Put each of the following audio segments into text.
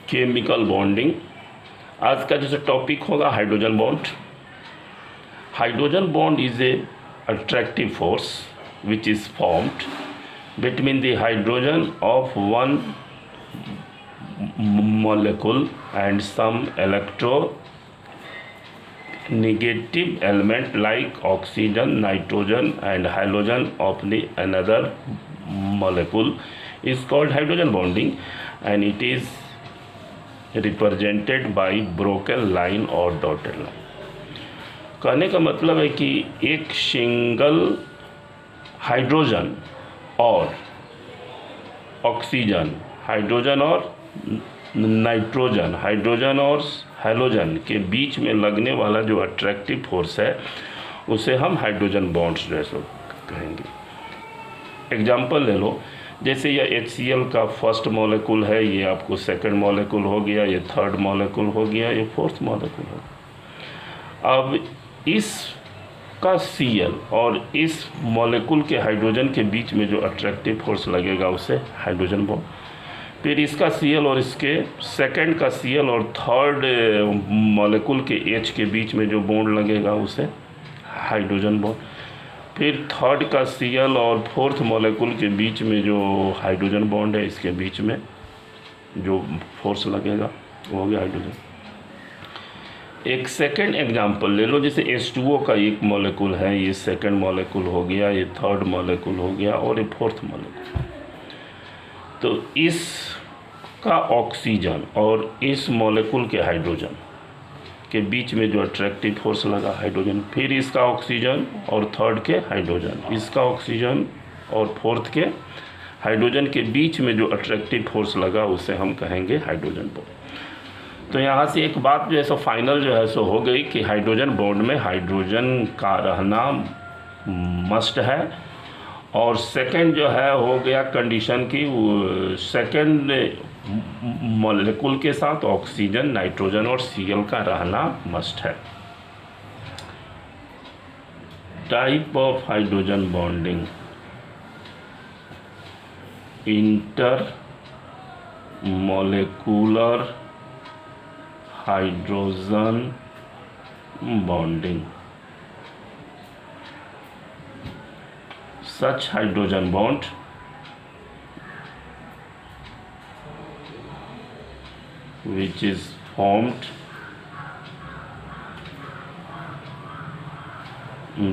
Chemical bonding. आज का जैसे टॉपिक होगा hydrogen bond. Hydrogen bond is a attractive force which is formed between the hydrogen of one molecule and some electronegative element like oxygen, nitrogen and halogen of the another molecule is called hydrogen bonding, and it is represented by broken line और dotted line। कहने का मतलब है कि एक single hydrogen और oxygen, hydrogen और nitrogen, hydrogen और हैलोजन के बीच में लगने वाला जो अट्रैक्टिव फोर्स है उसे हम हाइड्रोजन बॉन्ड्स जैसे कहेंगे। एग्जांपल ले लो, जैसे ये HCl का फर्स्ट मॉलिक्यूल है, ये आपको सेकंड मॉलिक्यूल हो गया, ये थर्ड मॉलिक्यूल हो गया, ये फोर्थ मॉलिक्यूल हो गया। अब इसका Cl और इस मॉलिक्यूल के हाइड्रोजन के बीच में जो अट्रैक्टिव फोर्स लगेगा उसे हाइड्रोजन बॉन्ड। फिर इसका Cl और इसके सेकंड का Cl और थर्ड मॉलिक्यूल के H के बीच में जो बॉन्ड लगेगा उसे हाइड्रोजन बॉन्ड। फिर थर्ड का Cl और फोर्थ मॉलिक्यूल के बीच में जो हाइड्रोजन बॉन्ड है, इसके बीच में जो फोर्स लगेगा वो हो गया हाइड्रोजन। एक सेकंड एग्जांपल ले लो, जैसे H2O का एक मॉलिक्यूल है, ये सेकंड मॉलिक्यूल हो गया, ये थर्ड मॉलिक्यूल हो गया और ये फोर्थ मॉलिक्यूल। तो इसका ऑक्सीजन और इस मॉलिक्यूल के हाइड्रोजन के बीच में जो अट्रैक्टिव फोर्स लगा हाइड्रोजन, फिर इसका ऑक्सीजन और थर्ड के हाइड्रोजन, इसका ऑक्सीजन और फोर्थ के हाइड्रोजन के बीच में जो अट्रैक्टिव फोर्स लगा उसे हम कहेंगे हाइड्रोजन बॉन्ड। तो यहाँ से एक बात जो है सो फाइनल जो है सो हो गई कि हाइड्रोजन बॉन्ड में हाइड्रोजन का रहना मस्ट है। और सेकंड जो है हो गया कंडीशन की सेकंड मॉलिक्यूल के साथ ऑक्सीजन, नाइट्रोजन और Cl का रहना मस्ट है। Type of hydrogen bonding, inter molecular hydrogen bonding. Such hydrogen bond which is formed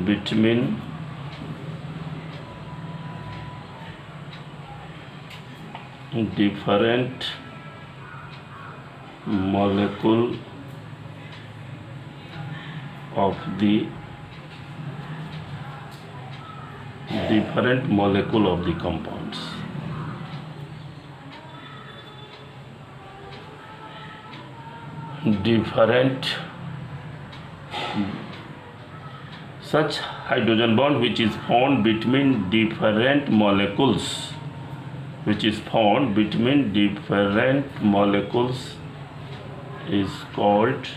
between different molecule of the different molecule of the compounds। Different such hydrogen bond which is found between different molecules, which is found between different molecules is called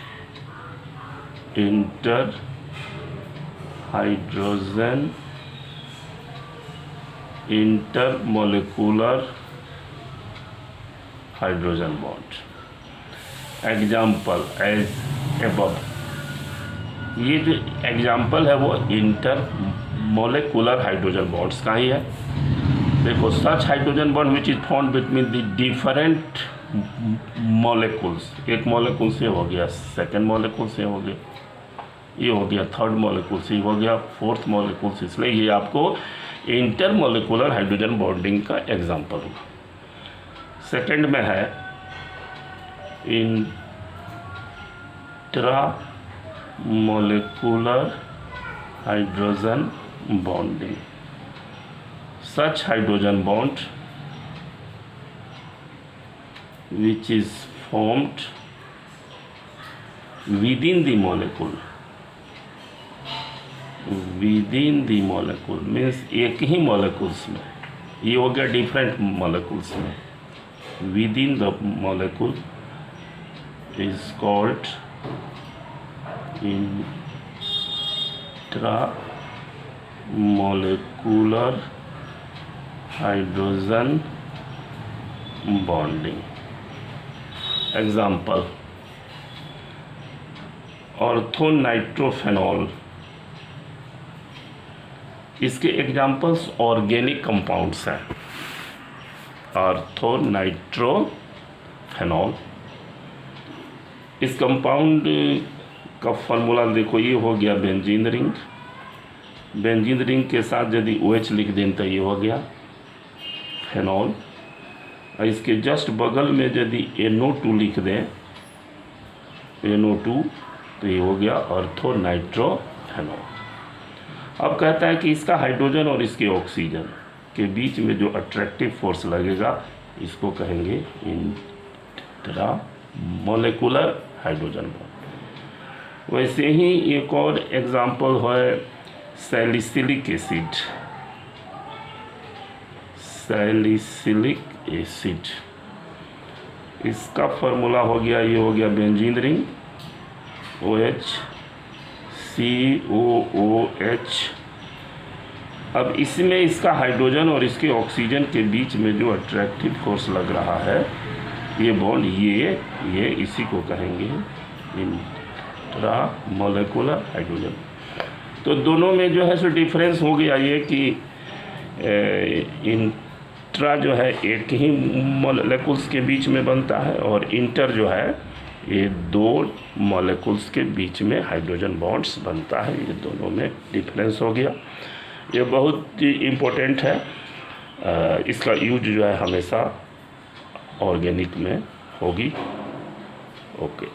intermolecular hydrogen bond. Example as above, ये जो example है वो इंटरमोलेकुलर hydrogen bonds का ही है। देखो, such hydrogen bond which is found between the different molecules, एक molecule से हो गया, सेकेंड मॉलिक्यूल से हो गया, ये हो गया थर्ड मॉलिक्यूल से हो गया, फोर्थ मॉलिक्यूल से, इसलिए ये आपको इंटरमोलिकुलर हाइड्रोजन बॉन्डिंग का एग्जांपल होगा। सेकंड में है intramolecular hydrogen bonding. Such hydrogen bond which is formed within the molecule, within the molecule means एक ही molecules में, ये हो गया different molecules में, within the molecule is called intramolecular hydrogen bonding। Example orthonitrophenol, इसके एग्जाम्पल्स ऑर्गेनिक कंपाउंड्स हैं। ऑर्थोनाइट्रोफेनॉल, इस compound का फॉर्मूला देखो, ये हो गया बेंजीन रिंग। बेंजीन रिंग के साथ यदि OH लिख दें तो ये हो गया फेनॉल, और इसके जस्ट बगल में यदि NO2 लिख दें, NO2, तो ये हो गया ऑर्थोनाइट्रोफेनॉल। अब कहता है कि इसका हाइड्रोजन और इसके ऑक्सीजन के बीच में जो अट्रैक्टिव फोर्स लगेगा, इसको कहेंगे इंट्रा मॉलिक्यूलर हाइड्रोजन बॉन्ड। वैसे ही एक और एग्जाम्पल है सैलिसिलिक एसिड। सैलिसिलिक एसिड, इसका फॉर्मूला हो गया, ये हो गया बेंजीन रिंग, OH COOH। अब इसमें इसका हाइड्रोजन और इसके ऑक्सीजन के बीच में जो अट्रैक्टिव फोर्स लग रहा है, ये बॉन्ड, ये इसी को कहेंगे इंट्रा मॉलिक्यूलर हाइड्रोजन। तो दोनों में जो है सो डिफरेंस हो गया ये कि इंट्रा जो है एक ही मॉलिक्यूल्स के बीच में बनता है, और इंटर जो है ये दो मॉलिक्यूल्स के बीच में हाइड्रोजन बॉन्ड्स बनता है। ये दोनों में डिफरेंस हो गया। ये बहुत इम्पोर्टेंट है, इसका यूज जो है हमेशा ऑर्गेनिक में होगी। ओके।